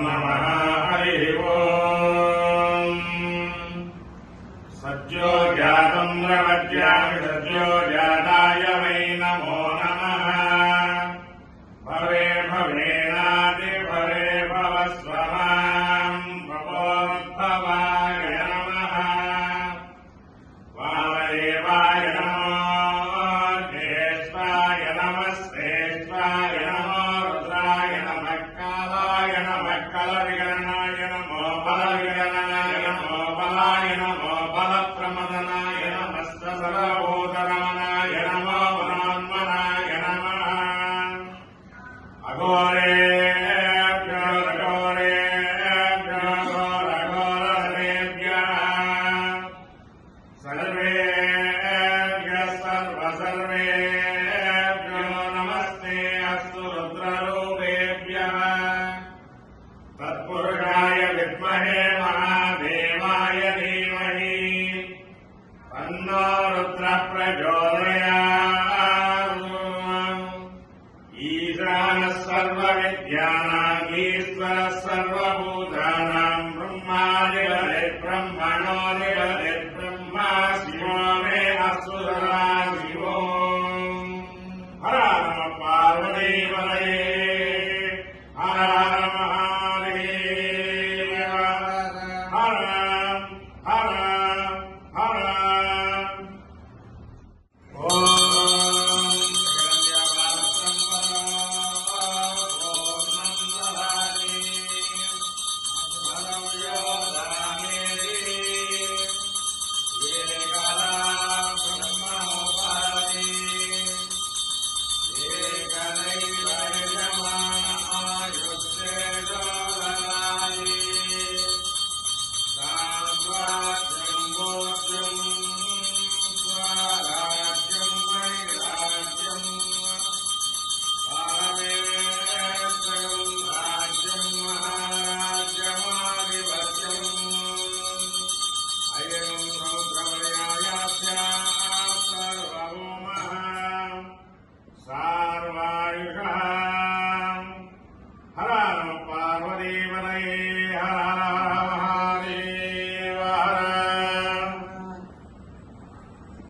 नमः हरिः ओम् सज्जो जातं प्रपद्यामि सज्जो जाताय वै नमो नमः भवे भवेनादि भवे भवस्वमाम् भवोद्भवाय नमः वामदेवाय नमो ज्येष्ठाय नमः श्रेष्ठाय नमो रुद्राय नमः कालाय नमः कलविगणनाय नमो बलविगणनाय नमो बलाय नमो बलप्रमदनाय नमः सर्वभूतरमणाय नमो मनोन्मनाय नमः अघोरेभ्यो रघोरेभ्यो घोरघोरहरेभ्यः सर्वेभ्यः सर्वसर्वेभ्यो नमस्ते अस्तु रुद्ररूपेभ्यः तत्पुरुषाय विद्महे महादेवाय धीमहि तन्नो रुद्रः प्रचोदयात् ईशानः सर्वविद्यानाम् ईश्वरः सर्वभूतानां ब्रह्मादिबलिर्ब्रह्मणोऽधिपतिर्ब्रह्मा शिवो मे अस्तु सदा शिवो हर नमः पार्वतीपतये हर हर